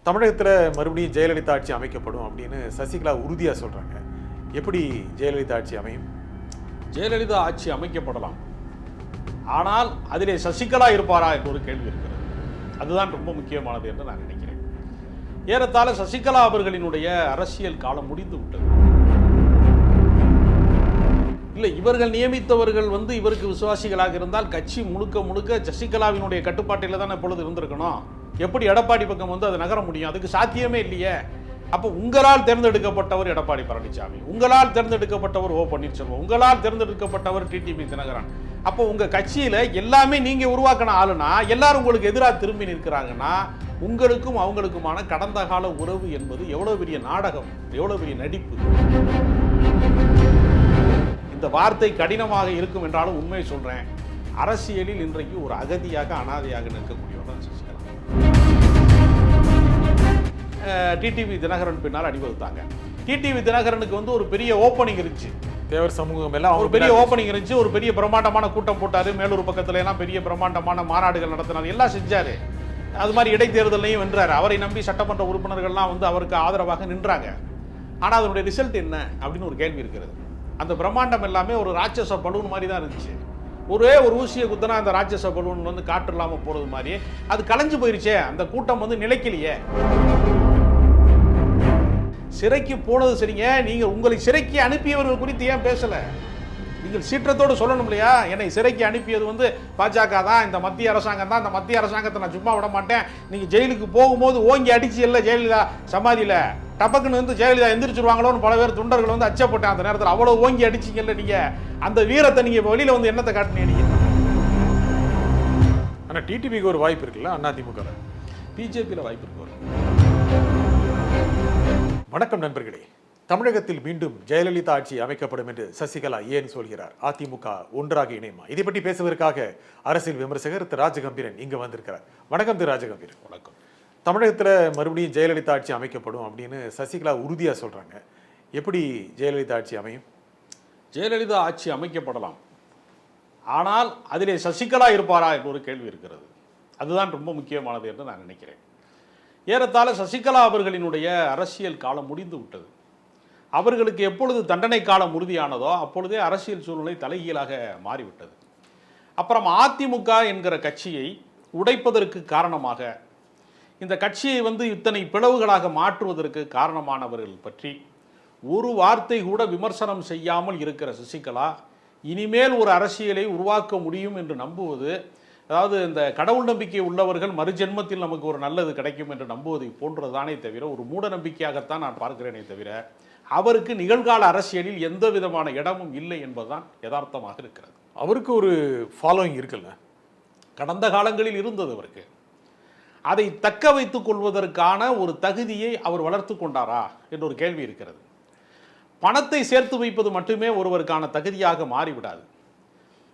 தமிழகத்தில் மறுபடியும் ஜெயலலிதா ஆட்சி அமைக்கப்படும் அப்படின்னு சசிகலா உறுதியாக சொல்கிறாங்க. எப்படி ஜெயலலிதா ஆட்சி அமையும்? ஜெயலலிதா ஆட்சி அமைக்கப்படலாம், ஆனால் அதிலே சசிகலா இருப்பாரா என்ற ஒரு கேள்வி இருக்கிறது. அதுதான் ரொம்ப முக்கியமானது என்று நான் நினைக்கிறேன். ஏறத்தாழ சசிகலா அவர்களினுடைய அரசியல் காலம் முடிந்து விட்டது. இல்லை, இவர்கள் நியமித்தவர்கள் இவருக்கு விசுவாசிகளாக இருந்தால் கட்சி முழுக்க முழுக்க சசிகலாவினுடைய கட்டுப்பாட்டில் தான் எப்பொழுது இருந்திருக்கணும். எப்படி எடப்பாடி பக்கம் அது நகர முடியும்? அதுக்கு சாத்தியமே இல்லையே. அப்போ உங்களால் தேர்ந்தெடுக்கப்பட்டவர் எடப்பாடி பழனிசாமி, உங்களால் தேர்ந்தெடுக்கப்பட்டவர் ஓ பன்னீர்செல்வம், உங்களால் தேர்ந்தெடுக்கப்பட்டவர் டிடிவி தினகரன். அப்போ உங்க கட்சியில எல்லாமே நீங்க உருவாக்கின ஆளுனா எல்லாரும் உங்களுக்கு எதிராக திரும்பி நிற்கிறாங்கன்னா உங்களுக்கும் அவங்களுக்குமான கடந்த கால உறவு என்பது எவ்வளவு பெரிய நாடகம், எவ்வளவு பெரிய நடிப்பு. இந்த வார்த்தை கடினமாக இருக்கும் என்றாலும் உண்மையை சொல்றேன். அரசியலில் இன்றைக்கு ஒரு அகதியாக அனாதையாக நிற்கக்கூடியவர் சசிகலா. டிடிவி தினகரன் பின்னால் அடிவகுத்தாங்க. டிடிவி தினகரனுக்கு ஒரு பெரிய ஓப்பனிங் இருந்துச்சு. தேவர் சமூகம் எல்லாம் ஒரு பெரிய ஓப்பனிங் இருந்துச்சு. ஒரு பெரிய பிரம்மாண்டமான கூட்டம் போட்டாரு. மேலூர் பக்கத்துல எல்லாம் பெரிய பிரம்மாண்டமான மாநாடுகள் நடத்தினார், எல்லாம் செஞ்சாரு. அது மாதிரி இடைத்தேர்தலையும் வென்றாரு. அவரை நம்பி சட்டமன்ற உறுப்பினர்கள்லாம் அவருக்கு ஆதரவாக நின்றாங்க. ஆனா அதனுடைய ரிசல்ட் என்ன அப்படின்னு ஒரு கேள்வி இருக்கிறது. அந்த பிரம்மாண்டம் எல்லாமே ஒரு ராட்சச பலூன் மாதிரி தான் இருந்துச்சு. ஒரே ஒரு ஊசியை குத்தினா அந்த ராட்சச பலூன் காற்று இல்லாமல் போறது மாதிரி அது கலைஞ்சு போயிருச்சே. அந்த கூட்டம் நிலைக்கலையே. சிறைக்கு போனது சரிங்க, நீங்க உங்களை சிறைக்கு அனுப்பியவர்கள் குறித்து ஏன் பேசல? நீங்கள் சீற்றத்தோடு சொல்லணும் இல்லையா? என்னை சிறைக்கு அனுப்பியது பாஜக தான், இந்த மத்திய அரசாங்கம் தான். இந்த மத்திய அரசாங்கத்தை நான் சும்மா விட மாட்டேன். நீங்க ஜெயிலுக்கு போகும்போது ஓங்கி அடிச்சு இல்லை ஜெயலலிதா சமாதியில டபக்குன்னு ஜெயலலிதா எந்திரிச்சிருவாங்களோன்னு பல பேர் தொண்டர்கள் அச்சப்பட்டேன். அந்த நேரத்தில் அவ்வளவு ஓங்கி அடிச்சிங்கல்ல நீங்க. அந்த வீரத்தை நீங்க வெளியில என்னத்தை காட்டினீங்க நீங்க? ஆனா டிடிவிக்கு ஒரு வாய்ப்பு இருக்குல்ல, அதிமுக பிஜேபியில் வாய்ப்பு இருக்கு. வணக்கம் நண்பர்களே. தமிழகத்தில் மீண்டும் ஜெயலலிதா ஆட்சி அமைக்கப்படும் என்று சசிகலா ஏன் சொல்கிறார்? அதிமுக ஒன்றாக இணையுமா? இதை பற்றி பேசுவதற்காக அரசியல் விமர்சகர் திரு ராஜகம்பீரன் இங்க வந்திருக்கிறார். வணக்கம் திரு ராஜகம்பீரன். வணக்கம். தமிழகத்தில் மறுபடியும் ஜெயலலிதா ஆட்சி அமைக்கப்படும் அப்படின்னு சசிகலா உறுதியாக சொல்றாங்க. எப்படி ஜெயலலிதா ஆட்சி அமையும்? ஜெயலலிதா ஆட்சி அமைக்கப்படலாம், ஆனால் அதிலே சசிகலா இருப்பாரா என்ற ஒரு கேள்வி இருக்கிறது. அதுதான் ரொம்ப முக்கியமானது என்று நான் நினைக்கிறேன். ஏறத்தாழ சசிகலா அவர்களினுடைய அரசியல் காலம் முடிந்து விட்டது. அவர்களுக்கு எப்பொழுது தண்டனை காலம் உறுதியானதோ அப்பொழுதே அரசியல் சூழ்நிலை தலைகீழாக மாறிவிட்டது. அப்புறம் அதிமுக என்கிற கட்சியை உடைப்பதற்கு காரணமாக, இந்த கட்சியை இத்தனை பிளவுகளாக மாற்றுவதற்கு காரணமானவர்கள் பற்றி ஒரு வார்த்தை கூட விமர்சனம் செய்யாமல் இருக்கிற சசிகலா இனிமேல் ஒரு அரசியலை உருவாக்க முடியும் என்று நம்புவது, அதாவது இந்த கடவுள் நம்பிக்கை உள்ளவர்கள் மறுஜென்மத்தில் நமக்கு ஒரு நல்லது கிடைக்கும் என்று நம்புவதை போன்றதுதானே தவிர ஒரு மூட நம்பிக்கையாகத்தான் நான் பார்க்கிறேனே தவிர அவருக்கு நிகழ்கால அரசியலில் எந்த விதமான இடமும் இல்லை என்பதுதான் யதார்த்தமாக இருக்கிறது. அவருக்கு ஒரு ஃபாலோயிங் இருக்குல்ல, கடந்த காலங்களில் இருந்தது. அவருக்கு அதை தக்க வைத்துக் கொள்வதற்கான ஒரு தகுதியை அவர் வளர்த்து கொண்டாரா என்ற ஒரு கேள்வி இருக்கிறது. பணத்தை சேர்த்து வைப்பது மட்டுமே ஒருவருக்கான தகுதியாக மாறிவிடாது.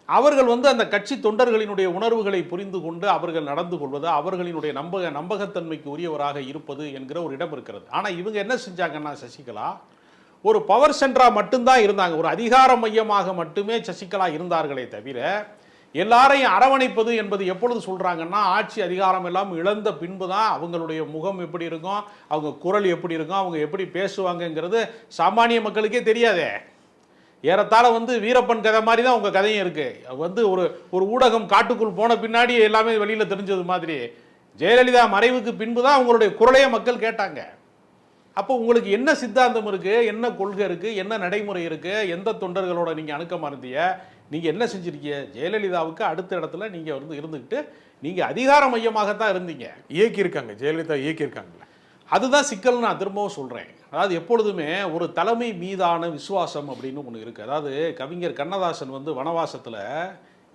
அவர்கள் அந்த கட்சி தொண்டர்களினுடைய உணர்வுகளை புரிந்து கொண்டு அவர்கள் நடந்து கொள்வது, அவர்களினுடைய நம்பகத்தன்மைக்கு உரியவராக இருப்பது என்கிற ஒரு இடம் இருக்கிறது. ஆனால் இவங்க என்ன செஞ்சாங்கன்னா, சசிகலா ஒரு பவர் சென்டரா மட்டும்தான் இருந்தாங்க. ஒரு அதிகார மையமாக மட்டுமே சசிகலா இருந்தார்களே தவிர எல்லாரையும் அரவணைப்பது என்பது எப்பொழுது சொல்றாங்கன்னா, ஆட்சி அதிகாரம் எல்லாம் இழந்த பின்பு தான் அவங்களுடைய முகம் எப்படி இருக்கும், அவங்க குரல் எப்படி இருக்கும், அவங்க எப்படி பேசுவாங்கங்கிறது சாமானிய மக்களுக்கே தெரியாதே. ஏறத்தாழ வீரப்பன் கதை மாதிரி தான் உங்க கதையும் இருக்கு. ஒரு ஊடகம் காட்டுக்குள் போன பின்னாடி எல்லாமே வெளியில தெரிஞ்சது மாதிரி ஜெயலலிதா மறைவுக்கு பின்பு தான் உங்களுடைய குரலையே மக்கள் கேட்டாங்க. அப்போ உங்களுக்கு என்ன சித்தாந்தம் இருக்கு, என்ன கொள்கை இருக்கு, என்ன நடைமுறை இருக்கு, எந்த தொண்டர்களோட நீங்க அணுக்கமா இருந்தீங்க, நீங்க என்ன செஞ்சிருக்கீங்க? ஜெயலலிதாவுக்கு அடுத்த இடத்துல நீங்க இருந்துகிட்டு நீங்க அதிகார மையமாகத்தான் இருந்தீங்க. இயக்கியிருக்காங்க, ஜெயலலிதா இயக்கியிருக்காங்கல்ல. அதுதான் சிக்கல். நான் திரும்பவும் சொல்றேன். அதாவது எப்பொழுதுமே ஒரு தலைமை மீதான விசுவாசம் அப்படின்னு ஒன்று இருக்கு. அதாவது கவிஞர் கண்ணதாசன் வனவாசத்தில்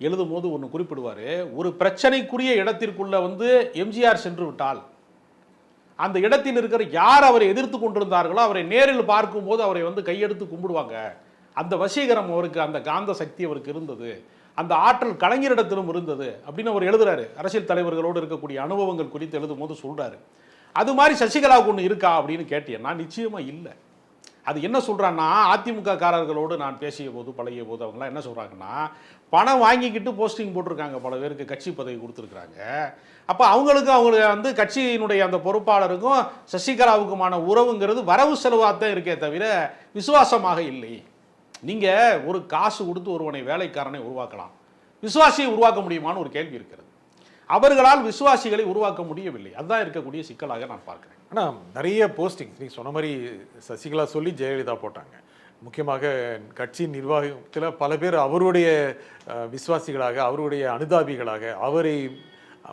எழுதும் போது ஒன்று குறிப்பிடுவார். ஒரு பிரச்சனைக்குரிய இடத்திற்குள்ள எம்ஜிஆர் சென்று விட்டால் அந்த இடத்தில் இருக்கிற யார் அவரை எதிர்த்து கொண்டிருந்தார்களோ அவரை நேரில் பார்க்கும்போது அவரை கையெடுத்து கும்பிடுவாங்க. அந்த வசீகரம் அவருக்கு, அந்த காந்த சக்தி அவருக்கு இருந்தது, அந்த ஆற்றல் கலைஞரிடத்திலும் இருந்தது அப்படின்னு அவர் எழுதுறாரு. அரசியல் தலைவர்களோடு இருக்கக்கூடிய அனுபவங்கள் குறித்து எழுதும் போது சொல்றாரு. அது மாதிரி சசிகலாவுக்கு ஒன்று இருக்கா அப்படின்னு கேட்டீங்கன்னா நிச்சயமா இல்லை. அது என்ன சொல்கிறான்னா, அதிமுக காரர்களோடு நான் பேசிய போது பழகிய போது அவங்களாம் என்ன சொல்கிறாங்கன்னா, பணம் வாங்கிக்கிட்டு போஸ்டிங் போட்டிருக்காங்க, பல பேருக்கு கட்சி பதவி கொடுத்துருக்குறாங்க. அப்போ அவங்க வந்து கட்சியினுடைய அந்த பொறுப்பாளருக்கும் சசிகலாவுக்குமான உறவுங்கிறது வரவு செலவாக தான் இருக்கே தவிர விசுவாசமாக இல்லை. நீங்கள் ஒரு காசு கொடுத்து ஒருவனை வேலைக்காரனை உருவாக்கலாம், விசுவாசியை உருவாக்க முடியுமான்னு ஒரு கேள்வி இருக்கிறது. அவர்களால் விசுவாசிகளை உருவாக்க முடியவில்லை. அதுதான் இருக்கக்கூடிய சிக்கலாக நான் பார்க்கிறேன். ஆனால் நிறைய போஸ்டிங் நீங்கள் சொன்ன மாதிரி சசிகலா சொல்லி ஜெயலலிதா போட்டாங்க. முக்கியமாக கட்சி நிர்வாகத்தில் பல பேர் அவருடைய விசுவாசிகளாக, அவருடைய அனுதாபிகளாக, அவரை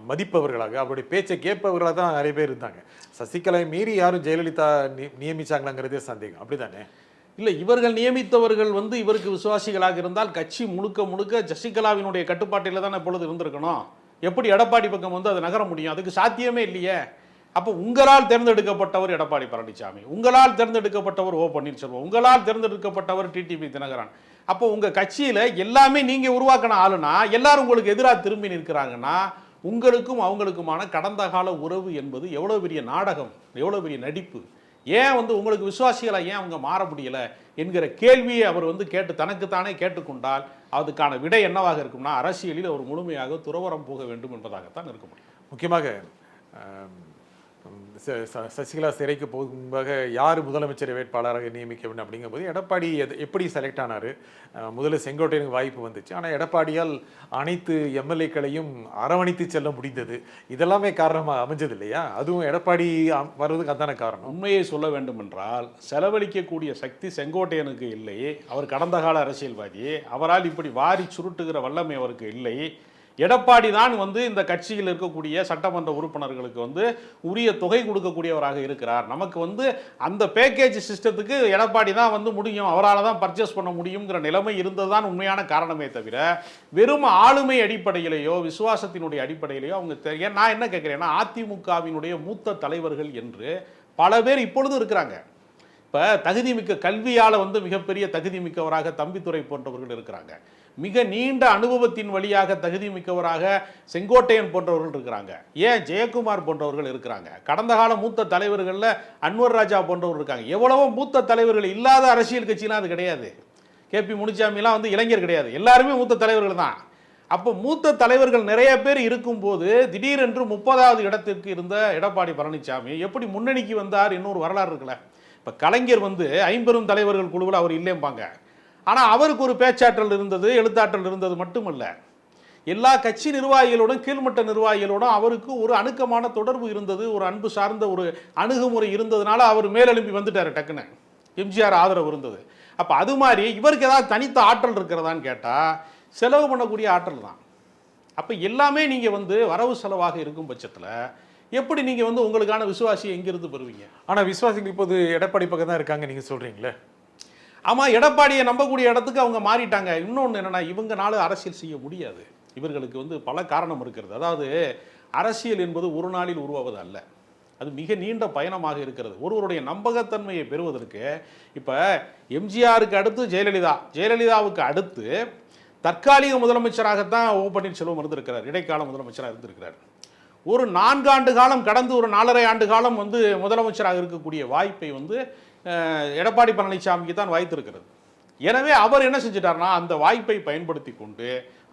மதிப்பவர்களாக, அவருடைய பேச்சை கேட்பவர்களாக தான் நிறைய பேர் இருந்தாங்க. சசிகலை மீறி யாரும் ஜெயலலிதா நியமிச்சாங்களாங்கிறதே சந்தேகம். அப்படிதானே? இல்லை, இவர்கள் நியமித்தவர்கள் வந்து இவருக்கு விசுவாசிகளாக இருந்தால் கட்சி முழுக்க முழுக்க சசிகலாவினுடைய கட்டுப்பாட்டில் தான் இப்பொழுது இருந்திருக்கணும். எப்படி எடப்பாடி பக்கம் வந்து அது நகர முடியும்? அதுக்கு சாத்தியமே இல்லையே. அப்போ உங்களால் தேர்ந்தெடுக்கப்பட்டவர் எடப்பாடி பழனிசாமி, உங்களால் தேர்ந்தெடுக்கப்பட்டவர் ஓ பன்னீர்செல்வம், உங்களால் தேர்ந்தெடுக்கப்பட்டவர் டிடிவி தினகரன். அப்போ உங்கள் கட்சியில் எல்லாமே நீங்கள் உருவாக்கின ஆளுனா எல்லாரும் உங்களுக்கு எதிராக திரும்பி நிற்கிறாங்கன்னா உங்களுக்கும் அவங்களுக்குமான கடந்த கால உறவு என்பது எவ்வளோ பெரிய நாடகம், எவ்வளோ பெரிய நடிப்பு. ஏன் வந்து உங்களுக்கு விசுவாசிகளை ஏன் அவங்க மாற முடியலை என்கிற கேள்வியை அவர் வந்து தனக்குத்தானே கேட்டுக்கொண்டால் அதுக்கான விடை என்னவாக இருக்கும்னா, அரசியலில் அவர் முழுமையாக துறவரம் போக வேண்டும் என்பதாகத்தான் இருக்க முடியும். முக்கியமாக சசிகலா சிறைக்கு போகும்போது யார் முதலமைச்சர் வேட்பாளராக நியமிக்க வேண்டும் அப்படிங்கும்போது எடப்பாடி எப்படி செலக்ட் ஆனார்? முதல்ல செங்கோட்டையனுக்கு வாய்ப்பு வந்துச்சு, ஆனால் எடப்பாடியால் அனைத்து எம்எல்ஏக்களையும் அரவணைத்து செல்ல முடிந்தது. இதெல்லாமே காரணமாக அமைஞ்சது இல்லையா? அதுவும் எடப்பாடி வர்றதுக்கு அதான காரணம். உண்மையை சொல்ல வேண்டும் என்றால் செலவழிக்கக்கூடிய சக்தி செங்கோட்டையனுக்கு இல்லை. அவர் கடந்த கால அரசியல்வாதி, அவரால் இப்படி வாரி சுருட்டுகிற வல்லமை அவருக்கு இல்லை. எடப்பாடி தான் வந்து இந்த கட்சியில் இருக்கக்கூடிய சட்டமன்ற உறுப்பினர்களுக்கு வந்து உரிய தொகை கொடுக்கக்கூடியவராக இருக்கிறார். நமக்கு வந்து அந்த பேக்கேஜ் சிஸ்டத்துக்கு எடப்பாடி தான் வந்து முடியும், அவரால் தான் பர்ச்சேஸ் பண்ண முடியுங்கிற நிலைமை இருந்தது தான் உண்மையான காரணமே தவிர வெறும் ஆளுமை அடிப்படையிலேயோ விசுவாசத்தினுடைய அடிப்படையிலேயோ அவங்க நான் என்ன கேட்குறேன்னா, அதிமுகவினுடைய மூத்த தலைவர்கள் என்று பல பேர் இப்பொழுது இருக்கிறாங்க. இப்போ தகுதிமிக்க கல்வியால் வந்து மிகப்பெரிய தகுதிமிக்கவராக தம்பித்துறை போன்றவர்கள் இருக்கிறாங்க. மிக நீண்ட அனுபவத்தின் வழியாக தகுதிமிக்கவராக செங்கோட்டையன் போன்றவர்கள் இருக்கிறாங்க. ஏன் ஜெயக்குமார் போன்றவர்கள் இருக்கிறாங்க. கடந்த கால மூத்த தலைவர்களில் அன்வர் ராஜா போன்றவர்கள் இருக்காங்க. எவ்வளவோ மூத்த தலைவர்கள் இல்லாத அரசியல் கட்சிலாம் அது கிடையாது. கேபி முனிசாமிலாம் வந்து இளைஞர் கிடையாது, எல்லாருமே மூத்த தலைவர்கள் தான். அப்போ மூத்த தலைவர்கள் நிறைய பேர் இருக்கும்போது திடீரென்று 30வது இடத்திற்கு இருந்த எடப்பாடி பழனிசாமி எப்படி முன்னணிக்கு வந்தார்? இன்னொரு வரலாறு இருக்குல்ல. இப்போ கலைஞர் வந்து 50 தலைவர்கள் குழுவில் அவர் இல்லைம்பாங்க. ஆனால் அவருக்கு ஒரு பேச்சாற்றல் இருந்தது, எழுத்தாற்றல் இருந்தது மட்டுமல்ல, எல்லா கட்சி நிர்வாகிகளோடும் கீழ்மட்ட நிர்வாகிகளோடும் அவருக்கு ஒரு அணுக்கமான தொடர்பு இருந்தது, ஒரு அன்பு சார்ந்த ஒரு அணுகுமுறை இருந்ததுனால அவர் மேலெழும்பி வந்துட்டார். டக்குன்னு எம்ஜிஆர் ஆதரவு இருந்தது. அப்போ அது மாதிரி இவருக்கு ஏதாவது தனித்த ஆற்றல் இருக்கிறதான்னு கேட்டால் செலவு பண்ணக்கூடிய ஆற்றல் தான். அப்போ எல்லாமே நீங்கள் வந்து வரவு செலவாக இருக்கும் பட்சத்தில் எப்படி நீங்கள் வந்து உங்களுக்கான விசுவாசியை எங்கிருந்து பெறுவீங்க? ஆனால் விசுவாசிகள் இப்போது எடப்பாடி பக்கம் தான் இருக்காங்க நீங்கள் சொல்கிறீங்களே. ஆமாம், எடப்பாடியை நம்பக்கூடிய இடத்துக்கு அவங்க மாறிட்டாங்க. இன்னொன்று என்னென்னா, இவங்கனால அரசியல் செய்ய முடியாது. இவர்களுக்கு வந்து பல காரணம் இருக்கிறது. அதாவது அரசியல் என்பது ஒரு நாளில் உருவாவது அல்ல, அது மிக நீண்ட பயணமாக இருக்கிறது. ஒருவருடைய நம்பகத்தன்மையை பெறுவதற்கு இப்போ எம்ஜிஆருக்கு அடுத்து ஜெயலலிதாவுக்கு அடுத்து தற்காலிக முதலமைச்சராகத்தான் ஓ பன்னீர்செல்வம் இருந்திருக்கிறார், இடைக்கால முதலமைச்சராக இருந்திருக்கிறார். ஒரு 4 ஆண்டு காலம் கடந்து ஒரு 4.5 ஆண்டு காலம் வந்து முதலமைச்சராக இருக்கக்கூடிய வாய்ப்பை வந்து எடப்பாடி பழனிசாமிக்கு தான் வாய்த்திருக்கிறது. எனவே அவர் என்ன செஞ்சிட்டார்னா, அந்த வாய்ப்பை பயன்படுத்தி கொண்டு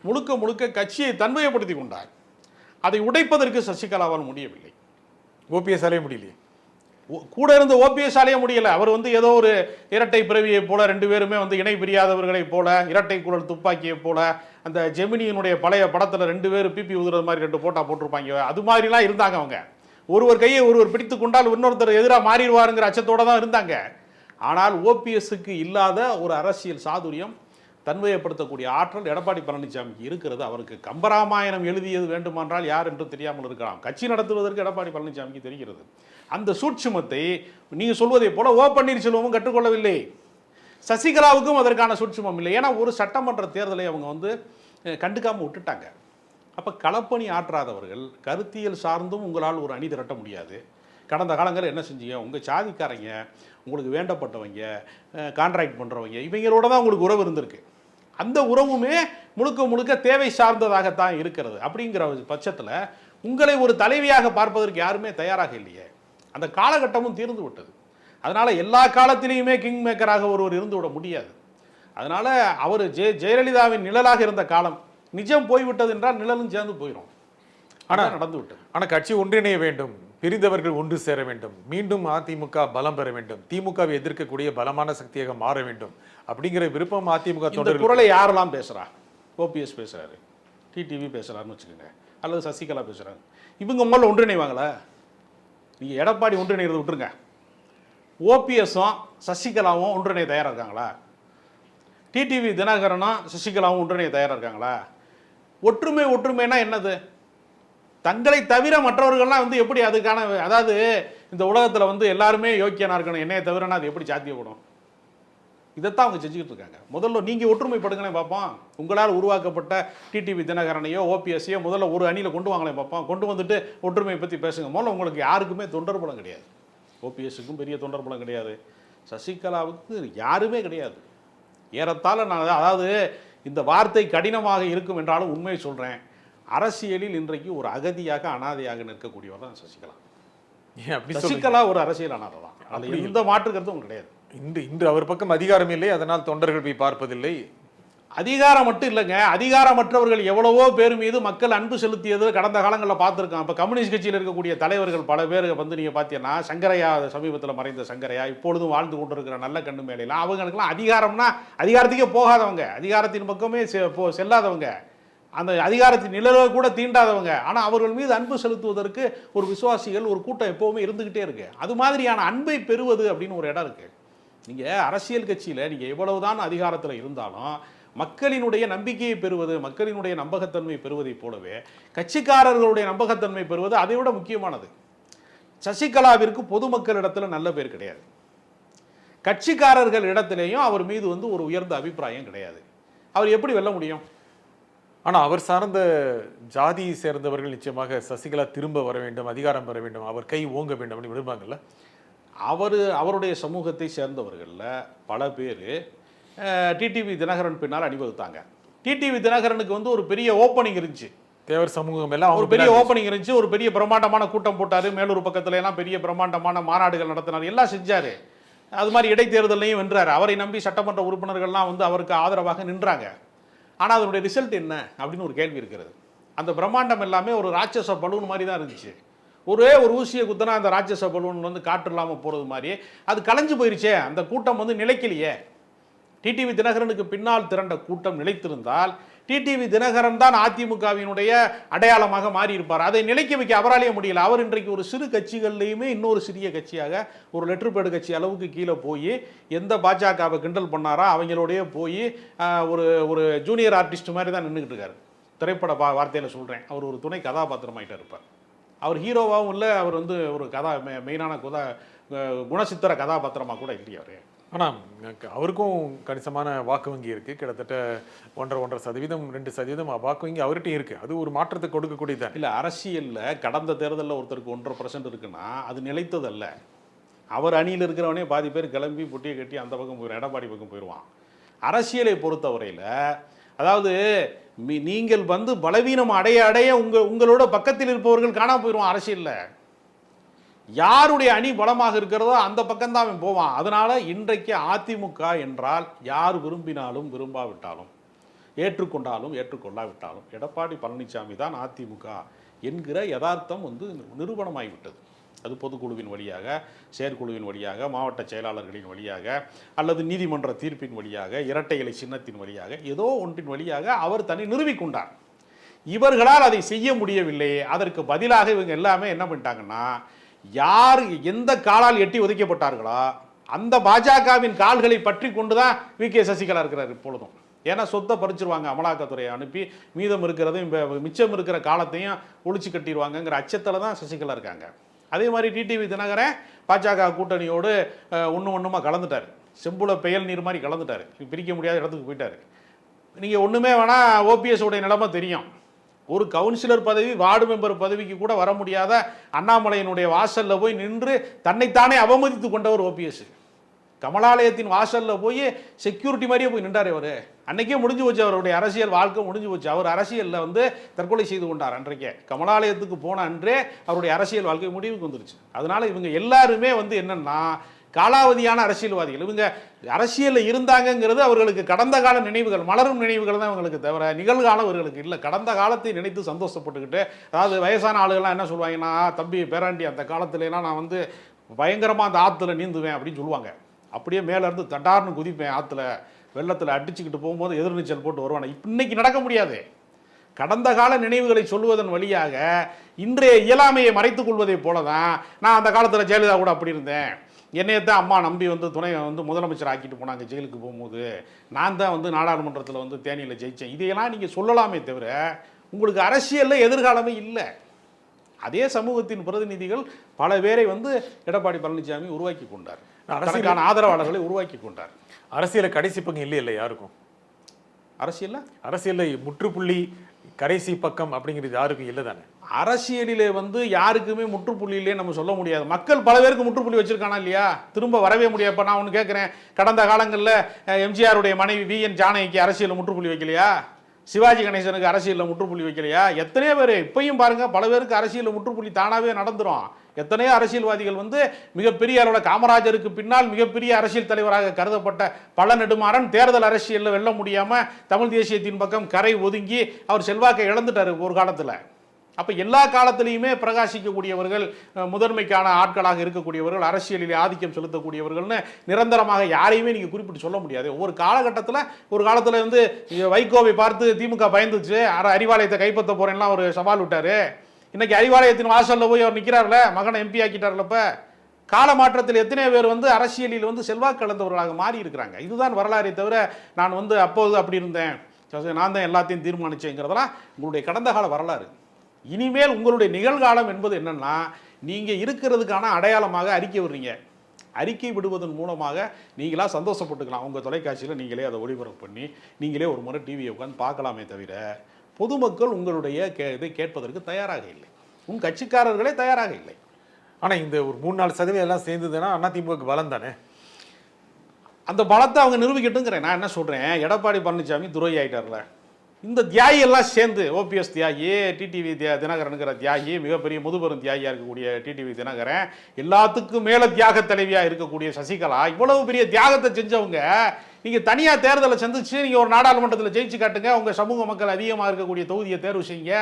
முழுக்க முழுக்க கட்சியை தன்மையப்படுத்தி கொண்டார். அதை உடைப்பதற்கு சசிகலாவால் முடியவில்லை. ஓபிஎஸ் அலைய முடியலையே, கூட இருந்த ஓபிஎஸ் அலைய முடியலை. அவர் வந்து ஏதோ ஒரு இரட்டை பிறவியை போல, 2 பேருமே வந்து இணை பிரியாதவர்களை போல, இரட்டை குழல் துப்பாக்கியை போல, அந்த ஜெமினியினுடைய பழைய படத்தில் 2 பேர் பிபி உதுறது மாதிரி 2 போட்டா போட்டிருப்பாங்க, அது மாதிரிலாம் இருந்தாங்க. அவங்க ஒருவர் கையை ஒருவர் பிடித்து கொண்டால் இன்னொருத்தர் எதிராக மாறிடுவாருங்கிற அச்சத்தோடு தான் இருந்தாங்க. ஆனால் ஓபிஎஸ்க்கு இல்லாத ஒரு அரசியல் சாதுரியம், தன்மையப்படுத்தக்கூடிய ஆற்றல் எடப்பாடி பழனிசாமிக்கு இருக்கிறது. அவருக்கு கம்பராமாயணம் எழுதியது வேண்டுமென்றால் யார் என்று தெரியாமல் இருக்கலாம், கட்சி நடத்துவதற்கு எடப்பாடி பழனிசாமிக்கு தெரிகிறது. அந்த சூட்சுமத்தை நீங்கள் சொல்வதை போல ஓ பன்னீர்செல்வமும் கற்றுக்கொள்ளவில்லை, சசிகலாவுக்கும் அதற்கான சூட்சுமம் இல்லை. ஏன்னா ஒரு சட்டமன்ற தேர்தலை அவங்க வந்து கண்டுக்காமல் விட்டுட்டாங்க. அப்போ களப்பணி ஆற்றாதவர்கள் கருத்தியல் சார்ந்தும் உங்களால் ஒரு அணி திரட்ட முடியாது. கடந்த காலங்களில் என்ன செஞ்சீங்க, உங்கள் சாதிக்காரங்க, உங்களுக்கு வேண்டப்பட்டவங்க, கான்ட்ராக்ட் பண்ணுறவங்க, இவங்களோட தான் உங்களுக்கு உறவு இருந்திருக்கு. அந்த உறவுமே முழுக்க முழுக்க தேவை சார்ந்ததாகத்தான் இருக்கிறது. அப்படிங்கிற பட்சத்தில் உங்களை ஒரு தலைவியாக பார்ப்பதற்கு யாருமே தயாராக இல்லையே. அந்த காலகட்டமும் தீர்ந்து விட்டது. அதனால எல்லா காலத்திலையுமே கிங் மேக்கராக ஒருவர் இருந்து விட முடியாது. அதனால அவர் ஜெயலலிதாவின் நிழலாக இருந்த காலம் நிஜம் போய்விட்டது என்றால் நிழலும் சேர்ந்து போயிடும். ஆனால் நடந்து விட்டது. ஆனால் கட்சி ஒன்றிணைய வேண்டும், பிரிந்தவர்கள் ஒன்று சேர வேண்டும், மீண்டும் அதிமுக பலம் பெற வேண்டும், திமுகவை எதிர்க்கக்கூடிய பலமான சக்தியாக மாற வேண்டும் அப்படிங்கிற விருப்பம் அதிமுக தொண்டர்கள். குரலை யாரெல்லாம் பேசுறா? ஓபிஎஸ் பேசுறாரு, டிடிவி பேசுறாருன்னு வச்சுக்கோங்க, அல்லது சசிகலா பேசுறாங்க. இவங்க முதல்ல ஒன்றிணைவாங்களா? நீங்க எடப்பாடி ஒன்றிணைகிறத விட்டுருங்க, ஓபிஎஸும் சசிகலாவும் ஒன்றிணைய தயாராக இருக்காங்களா? டிடிவி தினகரனும் சசிகலாவும் ஒன்றிணைய தயாராக இருக்காங்களா? ஒற்றுமைனா என்னது? தங்களை தவிர மற்றவர்கள்லாம் வந்து எப்படி அதுக்கான, அதாவது இந்த உலகத்தில் வந்து எல்லாருமே யோக்கியனா இருக்கணும், என்னைய தவிரனா அது எப்படி சாத்தியப்படும்? இதைத்தான் அவங்க செஞ்சுக்கிட்டு இருக்காங்க. முதல்ல நீங்கள் ஒற்றுமைப்படுங்களே பார்ப்போம். உங்களால் உருவாக்கப்பட்ட டிடிவி தினகரனையோ ஓபிஎஸ்ஸையோ முதல்ல ஒரு அணியில் கொண்டு வாங்களே பார்ப்போம். கொண்டு வந்துட்டு ஒற்றுமையை பற்றி பேசுங்க. முதல்ல உங்களுக்கு யாருக்குமே தொண்டர் பலம் கிடையாது. ஓபிஎஸ்ஸுக்கும் பெரிய தொண்டர் பலம் கிடையாது, சசிகலாவுக்கு யாருமே கிடையாது. ஏறத்தாழ நான், அதாவது இந்த வார்த்தை கடினமாக இருக்கும் என்றாலும் உண்மையை சொல்கிறேன், அரசியலில் இன்றைக்கு ஒரு அகதியாக அனாதையாக நிற்கக்கூடியவர் தான் சசிகலா. சசிகலா ஒரு அரசியல் அனாதை தான், அது எந்த மாற்று கருத்தும் கிடையாது. இன்று அவர் பக்கம் அதிகாரம் இல்லை, அதனால் தொண்டர்கள் போய் பார்ப்பதில்லை. அதிகாரம் மட்டும் இல்லைங்க, அதிகாரமற்றவர்கள் எவ்வளவோ பேர் மீது மக்கள் அன்பு செலுத்தியது கடந்த காலங்களில் பார்த்துருக்கோம். இப்போ கம்யூனிஸ்ட் கட்சியில் இருக்கக்கூடிய தலைவர்கள் பல பேர் வந்து நீங்கள் பார்த்தீங்கன்னா, சங்கரையா, சமீபத்தில் மறைந்த சங்கரையா, இப்பொழுதும் வாழ்ந்து கொண்டிருக்கிற நல்ல கண்ணு மேலாம், அவங்களுக்கெல்லாம் அதிகாரம்னா அதிகாரத்துக்கே போகாதவங்க, அதிகாரத்தின் பக்கமே செல்லாதவங்க, அந்த அதிகாரத்தின் நிழலை கூட தீண்டாதவங்க. ஆனால் அவர்கள் மீது அன்பு செலுத்துவதற்கு ஒரு விசுவாசிகள், ஒரு கூட்டம் எப்போவுமே இருந்துக்கிட்டே இருக்கு. அது மாதிரியான அன்பை பெறுவது அப்படின்னு ஒரு இடம் இருக்குது. நீங்கள் அரசியல் கட்சியில் நீங்கள் எவ்வளவுதான் அதிகாரத்தில் இருந்தாலும் மக்களினுடைய நம்பிக்கையை பெறுவது, மக்களினுடைய நம்பகத்தன்மை பெறுவதை போலவே கட்சிக்காரர்களுடைய நம்பகத்தன்மை பெறுவது அதை விட முக்கியமானது. சசிகலாவிற்கு பொதுமக்களிடத்தில் நல்ல பேர் கிடையாது, கட்சிக்காரர்கள் இடத்திலேயும் அவர் மீது வந்து ஒரு உயர்ந்த அபிப்பிராயம் கிடையாது. அவர் எப்படி வெல்ல முடியும்? ஆனால் அவர் சார்ந்த ஜாதியை சேர்ந்தவர்கள் நிச்சயமாக சசிகலா திரும்ப வர வேண்டும், அதிகாரம் பெற வேண்டும், அவர் கை ஓங்க வேண்டும் அப்படின்னு விரும்பாங்கல்ல. அவருடைய சமூகத்தை சேர்ந்தவர்களில் பல பேர் டிடிவி தினகரன் பின்னால் அணிவகுத்தாங்க. டிடிவி தினகரனுக்கு வந்து ஒரு பெரிய ஓப்பனிங் இருந்துச்சு, தேவர் சமூகம் எல்லாம் ஒரு பெரிய ஓப்பனிங் இருந்துச்சு, ஒரு பெரிய பிரம்மாண்டமான கூட்டம் போட்டார், மேலூர் பக்கத்துல எல்லாம் பெரிய பிரம்மாண்டமான மாநாடுகள் நடத்தினார், எல்லாம் செஞ்சார். அது மாதிரி இடைத்தேர்தலையும் வென்றார். அவரை நம்பி சட்டமன்ற உறுப்பினர்கள்லாம் வந்து அவருக்கு ஆதரவாக நின்றாங்க. ஆனால் அதனுடைய ரிசல்ட் என்ன அப்படின்னு ஒரு கேள்வி இருக்கிறது. அந்த பிரம்மாண்டம் எல்லாமே ஒரு ராட்சச பலூன் மாதிரி தான் இருந்துச்சு. ஒரே ஒரு ஊசியை குத்தினா அந்த ராட்சச பலூன் வந்து காற்று இல்லாமல் போகிறது மாதிரி அது கலைஞ்சு போயிருச்சே, அந்த கூட்டம் வந்து நிலைக்கலையே. டிடிவி தினகரனுக்கு பின்னால் திரண்ட கூட்டம் நிலைத்திருந்தால் டிடிவி தினகரன் தான் அதிமுகவினுடைய அடையாளமாக மாறி இருப்பார். அதை நிலைக்க வைக்க அவராலேயே முடியல. அவர் இன்றைக்கு ஒரு சிறு கட்சிகள்லையுமே இன்னொரு சிறிய கட்சியாக ஒரு லெட்டர் பேடு கட்சி அளவுக்கு கீழே போய் எந்த பாஜகவை கிண்டல் பண்ணாரோ அவங்களோடய போய் ஒரு ஒரு ஜூனியர் ஆர்டிஸ்ட் மாதிரி தான் நின்றுக்கிட்டு இருக்காரு. திரைப்பட வார்த்தையில் சொல்கிறேன், அவர் ஒரு துணை கதாபாத்திரமாயிட்ட இருப்பார். அவர் ஹீரோவாகவும் இல்லை, அவர் வந்து ஒரு மெயினான குணசித்திர கதாபாத்திரமாக கூட இல்லையா அவர். ஆனால் அவருக்கும் கணிசமான வாக்கு வங்கி இருக்குது, கிட்டத்தட்ட 1.5% 2% வாக்கு வங்கி அவர்கிட்டையும் இருக்குது. அது ஒரு மாற்றத்தை கொடுக்கக்கூடியதான். இல்லை, அரசியலில் கடந்த தேர்தலில் ஒருத்தருக்கு 1.5% இருக்குன்னா அது நிலைத்ததல்ல. அவர் அணியில் இருக்கிறவனே பாதி பேர் கிளம்பி பொட்டியை கட்டி அந்த பக்கம் போயிடும், எடப்பாடி பக்கம் போயிடுவான். அரசியலை பொறுத்தவரையில், அதாவது நீங்கள் வந்து பலவீனம் அடைய அடைய உங்களோட பக்கத்தில் இருப்பவர்கள் காணாம போயிடுவான். அரசியலில் யாருடைய அணி பலமாக இருக்கிறதோ அந்த பக்கம்தான் அவன் போவான். அதனால இன்றைக்கு அதிமுக என்றால் யார் விரும்பினாலும் விரும்பாவிட்டாலும், ஏற்றுக்கொண்டாலும் ஏற்றுக்கொள்ளாவிட்டாலும் எடப்பாடி பழனிசாமி தான் அதிமுக என்கிற யதார்த்தம் வந்து நிரூபணமாகிவிட்டது. அது பொதுக்குழுவின் வழியாக, செயற்குழுவின் வழியாக, மாவட்ட செயலாளர்களின் வழியாக, அல்லது நீதிமன்ற தீர்ப்பின் வழியாக, இரட்டை இலை சின்னத்தின் வழியாக, ஏதோ ஒன்றின் வழியாக அவர் தன்னை நிரூபிக்கொண்டார். இவர்களால் அதை செய்ய முடியவில்லை. அதற்கு பதிலாக இவங்க எல்லாமே என்ன பண்ணிட்டாங்கன்னா, யார் எந்த காலால் எட்டி உதைக்கப்பட்டார்களோ அந்த பாஜகவின் கால்களை பற்றி கொண்டுதான் வி.கே. சசிகலா இருக்கிறார் இப்பொழுதும். ஏன்னா சொத்தை பறிச்சிருவாங்க, அமலாக்கத்துறையை அனுப்பி மீதம் இருக்கிறதையும் மிச்சம் இருக்கிற காலத்தையும் ஒழிச்சு கட்டிடுவாங்கங்கிற அச்சத்தில் தான் சசிகலா இருக்காங்க. அதே மாதிரி டிடிவி தினகரன் பாஜக கூட்டணியோடு ஒன்றுமா கலந்துட்டார், செம்புல பெயல் நீர் மாதிரி கலந்துட்டார், பிரிக்க முடியாத இடத்துக்கு போயிட்டார். நீங்கள் ஒன்றுமே வேணால் ஓபிஎஸ் உடைய நிலைமை தெரியும். ஒரு கவுன்சிலர் பதவி, வார்டு மெம்பர் பதவிக்கு கூட வர முடியாத அண்ணாமலையினுடைய வாசலில் போய் நின்று தன்னைத்தானே அவமதித்து கொண்டவர் ஓபிஎஸ். கமலாலயத்தின் வாசலில் போய் செக்யூரிட்டி மாதிரியே போய் நின்றார் அவர். அன்றைக்கே முடிஞ்சு போச்சு, அவருடைய அரசியல் வாழ்க்கை முடிஞ்சு போச்சு. அவர் அரசியலில் வந்து தற்கொலை செய்து கொண்டார். அன்றைக்கே கமலாலயத்துக்கு போன அன்றே அவருடைய அரசியல் வாழ்க்கை முடிவுக்கு வந்துருச்சு. அதனால் இவங்க எல்லாருமே வந்து என்னென்னா காலாவதியான அரசியல்வாதிகள். இவங்க அரசியலில் இருந்தாங்கங்கிறது அவர்களுக்கு கடந்த கால நினைவுகள், மலரும் நினைவுகள் தான் அவங்களுக்கு தவிர நிகழ்காலம் அவர்களுக்கு இல்லை. கடந்த காலத்தை நினைத்து சந்தோஷப்பட்டுக்கிட்டு, அதாவது வயசான ஆளுகள்லாம் என்ன சொல்லுவாங்கன்னா, தம்பி பேராண்டி அந்த காலத்துலலாம் நான் வந்து பயங்கரமாக அந்த ஆற்றுல நீந்துவேன் அப்படின்னு சொல்லுவாங்க. அப்படியே மேலேருந்து தட்டார்னு குதிப்பேன் ஆற்றுல, வெள்ளத்தில் அடிச்சுக்கிட்டு போகும்போது எதிர்நீச்சல் போட்டு வருவானே. இன்னைக்கு நடக்க முடியாது. கடந்த கால நினைவுகளை சொல்வதன் வழியாக இன்றைய இயலாமையை மறைத்துக் கொள்வதை போல தான் நான் அந்த காலத்தில் ஜெயலலிதா கூட அப்படி இருந்தேன், என்னையத்தான் அம்மா நம்பி வந்து துணை வந்து முதலமைச்சர் ஆக்கிட்டு போனாங்க ஜெயிலுக்கு போகும்போது, நான் தான் வந்து நாடாளுமன்றத்தில் வந்து தேனியில் ஜெயித்தேன், இதையெல்லாம் நீங்கள் சொல்லலாமே தவிர உங்களுக்கு அரசியலில் எதிர்காலமே இல்லை. அதே சமூகத்தின் பிரதிநிதிகள் பல பேரை வந்து எடப்பாடி பழனிசாமி உருவாக்கி கொண்டார், அரசியலுக்கான ஆதரவாளர்களை உருவாக்கி கொண்டார். அரசியல கடைசி பக்கம் இல்லை யாருக்கும். அரசியலில் முற்றுப்புள்ளி கடைசி பக்கம் அப்படிங்கிறது யாருக்கும் இல்லை தானே. அரசியலிலே வந்து யாருக்குமே முற்றுப்புள்ளியிலே நம்ம சொல்ல முடியாது. மக்கள் பல பேருக்கு முற்றுப்புள்ளி வச்சிருக்கானா இல்லையா, திரும்ப வரவே முடியாது. இப்போ நான் ஒன்று கேட்குறேன், கடந்த காலங்களில் எம்ஜிஆருடைய மனைவி வி.என். ஜானகிக்கு அரசியலில் முற்றுப்புள்ளி வைக்கலையா? சிவாஜி கணேசனுக்கு அரசியலில் முற்றுப்புள்ளி வைக்கலையா? எத்தனையோ பேர் இப்பயும் பாருங்கள், பல பேருக்கு அரசியலில் முற்றுப்புள்ளி தானாகவே நடந்துடும். எத்தனையோ அரசியல்வாதிகள் வந்து மிகப்பெரிய அளவில், காமராஜருக்கு பின்னால் மிகப்பெரிய அரசியல் தலைவராக கருதப்பட்ட பல நெடுமாறன் தேர்தல் அரசியலில் வெல்ல முடியாமல் தமிழ் தேசியத்தின் பக்கம் கரை ஒதுங்கி அவர் செல்வாக்கை இழந்துட்டார் ஒரு காலத்தில். அப்போ எல்லா காலத்திலையுமே பிரகாசிக்கக்கூடியவர்கள், முதன்மைக்கான ஆட்களாக இருக்கக்கூடியவர்கள், அரசியலில் ஆதிக்கம் செலுத்தக்கூடியவர்கள்னு நிரந்தரமாக யாரையுமே நீங்கள் குறிப்பிட்டு சொல்ல முடியாது. ஒரு காலத்தில் வந்து வைகோவை பார்த்து திமுக பயந்துச்சு, அறிவாலயத்தை கைப்பற்ற போறேன்னா ஒரு சவால் விட்டார். இன்னைக்கு அறிவாலயத்தின் வாசலில் போய் அவர் நிற்கிறார்ல, மகனை எம்பி ஆக்கிட்டார்ல. இப்போ கால மாற்றத்தில் எத்தனை பேர் வந்து அரசியலில் வந்து செல்வாக்கு இழந்தவர்களாக மாறி இருக்கிறாங்க. இதுதான் வரலாறை தவிர நான் வந்து அப்போது அப்படி இருந்தேன், நான் தான் எல்லாத்தையும் தீர்மானிச்சேங்கிறதெல்லாம் உங்களுடைய கடந்த கால வரலாறு. இனிமேல் உங்களுடைய நிகழ்காலம் என்பது என்னன்னா, நீங்கள் இருக்கிறதுக்கான அடையாளமாக அறிக்கை விடுறீங்க. அறிக்கை விடுவதன் மூலமாக நீங்களாக சந்தோஷப்பட்டுக்கலாம். உங்கள் தொலைக்காட்சியில் நீங்களே அதை ஒளிபரப்பு பண்ணி நீங்களே ஒரு முறை டிவியை உட்காந்து பார்க்கலாமே தவிர பொதுமக்கள் உங்களுடைய இதை கேட்பதற்கு தயாராக இல்லை, உங்கள் கட்சிக்காரர்களே தயாராக இல்லை. ஆனால் இந்த ஒரு 3-4% எல்லாம் சேர்ந்ததுன்னா அதிமுக பலம் தானே. அந்த பலத்தை அவங்க நிரூபிக்கட்டுங்கிறேன். நான் என்ன சொல்கிறேன், எடப்பாடி பழனிசாமி துரோகி ஆகிட்டார்ல, இந்த தியாகி எல்லாம் சேர்ந்து, ஓபிஎஸ் தியாகி, டிடிவி தினகரனுங்கிற தியாகி, மிகப்பெரிய முதுபெரும் தியாகியாக இருக்கக்கூடிய டிடிவி தினகரன், எல்லாத்துக்கும் மேலே தியாக தலைவியாக இருக்கக்கூடிய சசிகலா, இவ்வளவு பெரிய தியாகத்தை செஞ்சவங்க நீங்கள் தனியாக தேர்தலை சந்திச்சு நீங்கள் ஒரு நாடாளுமன்றத்தில் ஜெயிச்சு காட்டுங்க, உங்கள் சமூக மக்கள் அதிகமாக இருக்கக்கூடிய தொகுதியை தேர்வு செய்யுங்க,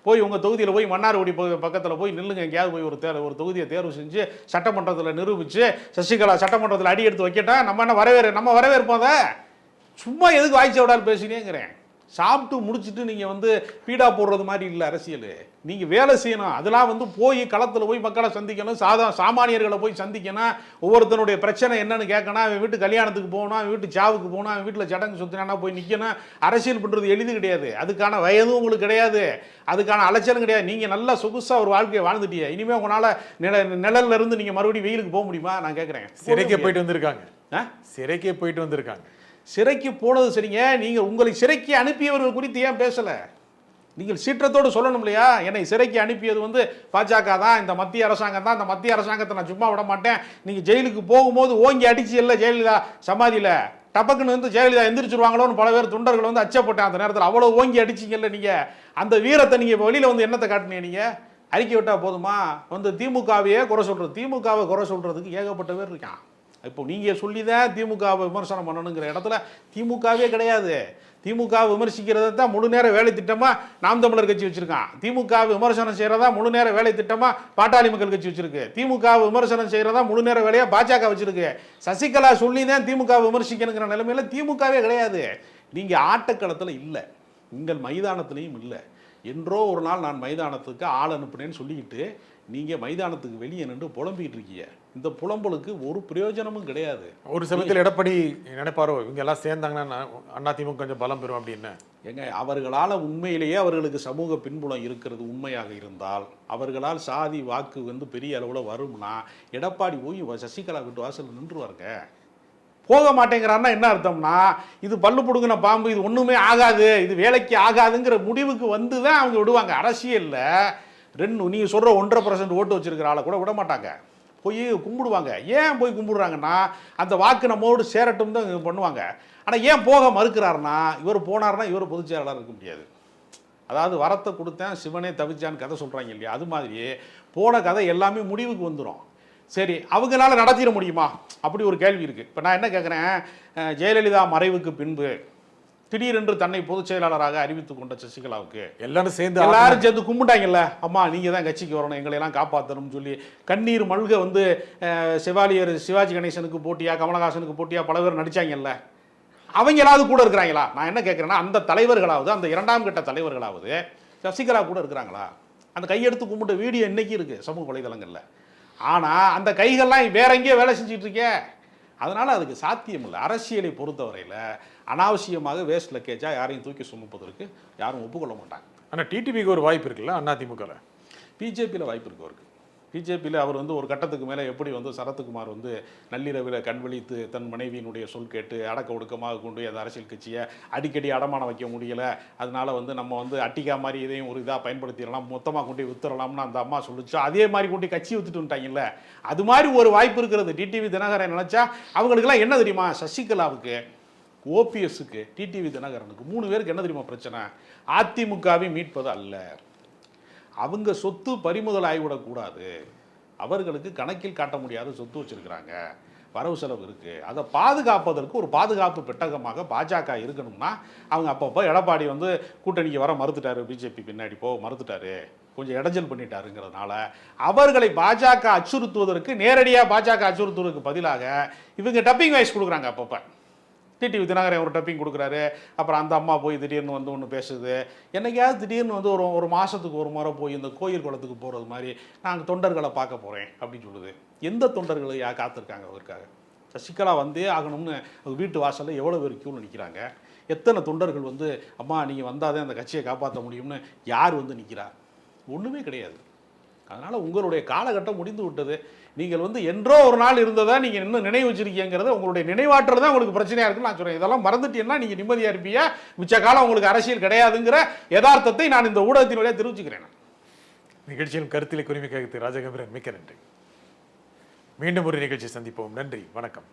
போய் உங்கள் தொகுதியில் போய் மன்னார்குடி பக்கத்தில் போய் நில்லுங்க, எங்கேயாவது போய் ஒரு தொகுதியை தேர்வு செஞ்சு சட்டமன்றத்தில் நிரூபித்து சசிகலா சட்டமன்றத்தில் அடி எடுத்து வைக்கட்டா, நம்ம வரவேற்போம். அதை சும்மா எதுக்கு வாய்ச்சி விடாலும் பேசினேங்கிறேன். சாப்பிட்டு முடிச்சுட்டு நீங்கள் வந்து பீடா போடுறது மாதிரி இல்லை அரசியல். நீங்கள் வேலை செய்யணும். அதெல்லாம் வந்து போய் களத்தில் போய் மக்களை சந்திக்கணும், சாமானியர்களை போய் சந்திக்கணும், ஒவ்வொருத்தனுடைய பிரச்சனை என்னன்னு கேட்கணும், அவன் வீட்டு கல்யாணத்துக்கு போகணும், அவன் வீட்டு சாவுக்கு போகணும், அவன் வீட்டில் சடங்கு சுற்றினா போய் நிற்கணும். அரசியல் பண்ணுறது எளிது கிடையாது, அதுக்கான வயதும் உங்களுக்கு கிடையாது, அதுக்கான அலைச்சலும் கிடையாது. நீங்கள் நல்லா சொகுசாக ஒரு வாழ்க்கையை வாழ்ந்துட்டீங்க. இனிமேல் உங்களால் நிழல்ல இருந்து நீங்கள் மறுபடியும் வெயிலுக்கு போக முடியுமா? நான் கேட்குறேன். சிறைக்கே போயிட்டு வந்திருக்காங்க. சிறைக்கு போனது சரிங்க, நீங்கள் உங்களை சிறைக்கு அனுப்பியவர்கள் குறித்து ஏன் பேசலை? நீங்கள் சீற்றத்தோடு சொல்லணும் இல்லையா, என்னை சிறைக்கு அனுப்பியது வந்து பாஜக தான், இந்த மத்திய அரசாங்கம் தான், இந்த மத்திய அரசாங்கத்தை நான் சும்மா விட மாட்டேன். நீங்கள் ஜெயிலுக்கு போகும்போது ஓங்கி அடிச்சு இல்லை ஜெயலலிதா சமாதியில், டபக்குன்னு வந்து ஜெயலலிதா எந்திரிச்சிருவாங்களோன்னு பல பேர் தொண்டர்கள் வந்து அச்சப்பட்டேன் அந்த நேரத்தில். அவ்வளோ ஓங்கி அடிச்சிங்கல்ல நீங்கள், அந்த வீரத்தை நீங்கள் இப்போ வெளியில் வந்து என்னத்தை காட்டினீங்க? நீங்கள் அறிக்கை விட்டால் போதுமா? வந்து திமுகவையே குறை சொல்கிறது, திமுகவை குறை சொல்கிறதுக்கு ஏகப்பட்ட பேர் இருக்கான். இப்போ நீங்கள் சொல்லி தான் திமுகவை விமர்சனம் பண்ணணுங்கிற இடத்துல திமுகவே கிடையாது. திமுக விமர்சிக்கிறத தான் முழு நேர வேலை திட்டமாக நாம் தமிழர் கட்சி வச்சுருக்கான். திமுக விமர்சனம் செய்கிறதா முழு நேர வேலை திட்டமாக பாட்டாளி மக்கள் கட்சி வச்சுருக்கு. திமுக விமர்சனம் செய்கிறதா முழு நேர வேலையாக பாஜக வச்சுருக்கு. சசிகலா சொல்லி தான் திமுக விமர்சிக்கணுங்கிற நிலைமையில் திமுகவே கிடையாது. நீங்கள் ஆட்டக்களத்தில் இல்லை, உங்கள் மைதானத்துலேயும் இல்லை. என்றோ ஒரு நாள் நான் மைதானத்துக்கு ஆள் அனுப்புனேன்னு சொல்லிக்கிட்டு நீங்கள் மைதானத்துக்கு வெளியே நின்று புலம்பிக்கிட்டு இருக்கீங்க. இந்த புலம்பலுக்கு ஒரு பிரயோஜனமும் கிடையாது. ஒரு சமயத்தில் எடப்பாடி நினைப்பாரோ இவங்க எல்லாம் சேர்ந்தாங்கன்னா அதிமுக கொஞ்சம் பலம் பெறும் அப்படின்னு. ஏங்க, அவர்களால் உண்மையிலேயே அவர்களுக்கு சமூக பின்புலம் இருக்கிறது உண்மையாக இருந்தால், அவர்களால் சாதி வாக்கு வந்து பெரிய அளவில் வரும்னா எடப்பாடி போய் சசிகலா வீட்டு வாசல் நின்றுவாருங்க. போக மாட்டேங்கிறான்னா என்ன அர்த்தம்னா, இது பல்லு பிடுங்கின பாம்பு, இது ஒன்றுமே ஆகாது, இது வேலைக்கு ஆகாதுங்கிற முடிவுக்கு வந்து தான் அவங்க விடுவாங்க. அரசியலில் நீங்கள் சொல்கிற 1.5% ஓட்டு வச்சிருக்கிற ஆளை கூட விட மாட்டாங்க, போய் கும்பிடுவாங்க. ஏன் போய் கும்பிடுறாங்கன்னா, அந்த வாக்கு நம்மோடு சேரட்டும் தான் பண்ணுவாங்க. ஆனால் ஏன் போக மறுக்கிறாருன்னா, இவர் போனார்னா இவர் பொதுச் செயலாளர் இருக்க முடியாது. அதாவது வரத்தை கொடுத்தேன் சிவனே தவிச்சான்னு கதை சொல்கிறாங்க இல்லையா, அது மாதிரி போன கதை எல்லாமே முடிவுக்கு வந்துடும். சரி அவங்களால நடத்திட முடியுமா அப்படி ஒரு கேள்வி இருக்குது. இப்போ நான் என்ன கேட்குறேன், ஜெயலலிதா மறைவுக்கு பின்பு திடீரென்று தன்னை பொதுச் செயலாளராக அறிவித்துக் கொண்ட சசிகலாவுக்கு எல்லாரும் சேர்ந்து கும்பிட்டாங்கல்ல, அம்மா நீங்கள் தான் கட்சிக்கு வரணும், எங்களையெல்லாம் காப்பாற்றணும்னு சொல்லி கண்ணீர் மல்க வந்து செவாலியர் சிவாஜி கணேசனுக்கு போட்டியா கமலஹாசனுக்கு போட்டியா பல பேர் நடித்தாங்கல்ல, அவங்களாவது கூட இருக்கிறாங்களா? நான் என்ன கேட்குறேன்னா, அந்த தலைவர்களாவது அந்த இரண்டாம் கட்ட தலைவர்களாவது சசிகலா கூட இருக்கிறாங்களா? அந்த கையெடுத்து கும்பிட்ட வீடியோ இன்னைக்கு இருக்குது சமூக வலைதளங்களில். ஆனால் அந்த கைகள்லாம் வேற எங்கேயோ வேலை செஞ்சுட்டு இருக்கே. அதனால் அதுக்கு சாத்தியம் இல்லை. அரசியலை பொறுத்தவரையில் அனாவசியமாக வேஸ்ட் லக்கேஜாக யாரையும் தூக்கி சுமப்பதற்கு யாரும் ஒப்புக்கொள்ள மாட்டாங்க. ஆனால் டிடிவிக்கு ஒரு வாய்ப்பு இருக்குல்ல அதிமுகவில்? பிஜேபியில் வாய்ப்பு இருக்கு அவருக்கு. பிஜேபியில் அவர் வந்து ஒரு கட்டத்துக்கு மேலே எப்படி வந்து சரத்குமார் வந்து நள்ளிரவில் கண் விழித்து தன் மனைவியினுடைய சொல் கேட்டு அடக்க ஒடுக்கமாக கொண்டு அந்த அரசியல் கட்சியை அடிக்கடி அடமானம் வைக்க முடியலை, அதனால வந்து நம்ம வந்து அட்டிக்கா மாதிரி இதையும் ஒரு இதாக பயன்படுத்திடலாம், மொத்தமாக கொண்டு வித்துடலாம்னு அந்த அம்மா சொல்லிச்சு. அதே மாதிரி கொண்டு கட்சி வித்துட்டு வந்துட்டாங்கல்ல, அது மாதிரி ஒரு வாய்ப்பு இருக்கிறது. டிடிவி தினகரன் நினச்சா அவங்களுக்கெல்லாம் என்ன தெரியுமா, சசிகலாவுக்கு ஓபிஎஸ்க்கு டிடிவி தினகரனுக்கு 3 பேருக்கு என்ன தெரியுமா பிரச்சனை, அதிமுகவை மீட்பது அல்ல, அவங்க சொத்து பறிமுதல் ஆகிவிடக்கூடாது, அவர்களுக்கு கணக்கில் காட்ட முடியாத சொத்து வச்சிருக்கிறாங்க, வரவு செலவு இருக்குது, அதை பாதுகாப்பதற்கு ஒரு பாதுகாப்பு பெட்டகமாக பாஜக இருக்கணும்னா அவங்க அப்பப்போ எடப்பாடி வந்து கூட்டணிக்கு வர மறுத்துட்டாரு, பிஜேபி பின்னாடி போக மறுத்துட்டாரு, கொஞ்சம் இடைஞ்சல் பண்ணிட்டாருங்கிறதுனால அவர்களை பாஜக அச்சுறுத்துவதற்கு நேரடியாக பாஜக அச்சுறுத்துவதற்கு பதிலாக இவங்க டப்பிங் வாய்ஸ் கொடுக்குறாங்க. அப்பப்போ டிடிவி தினகரன் ஒரு டப்பிங் கொடுக்குறாரு, அப்புறம் அந்த அம்மா போய் திடீர்னு வந்து ஒன்று பேசுது, என்னைக்காவது திடீர்னு வந்து ஒரு மாதத்துக்கு ஒரு முறை போய் இந்த கோயில் குளத்துக்கு போகிறது மாதிரி நாங்கள் தொண்டர்களை பார்க்க போகிறேன் அப்படின்னு சொல்லுது. எந்த தொண்டர்களை காத்திருக்காங்க அவருக்காக? சசிகலா வந்தே ஆகணும்னு அவங்க வீட்டு வாசலில் எவ்வளோ பேர் க்யூவில் நிற்கிறாங்க, எத்தனை தொண்டர்கள் வந்து அம்மா நீங்கள் வந்தால் தான் அந்த கட்சியை காப்பாற்ற முடியும்னு யார் வந்து நிற்கிறா? ஒன்றுமே கிடையாது. அதனால் உங்களுடைய காலகட்டம் முடிந்து விட்டது. நீங்கள் வந்து என்றோ ஒரு நாள் இருந்ததா நீங்கள் இன்னும் நினைவு வச்சிருக்கீங்கிறது உங்களுடைய நினைவாற்றல் தான் உங்களுக்கு பிரச்சனையாக இருக்குன்னு நான் சொல்கிறேன். இதெல்லாம் மறந்துட்டீங்கன்னா நீங்கள் நிம்மதியாக இருப்பீங்க, மிச்ச காலம் உங்களுக்கு அரசியல் கிடையாதுங்கிற யதார்த்தத்தை நான் இந்த ஊடகத்தின் வழியாக தெரிவிச்சுக்கிறேன். நிகழ்ச்சியில் கருத்திலே குறிமிக்க ராஜகம்பீரன் மிக்க நன்றி. மீண்டும் ஒரு நிகழ்ச்சி சந்திப்போம். நன்றி, வணக்கம்.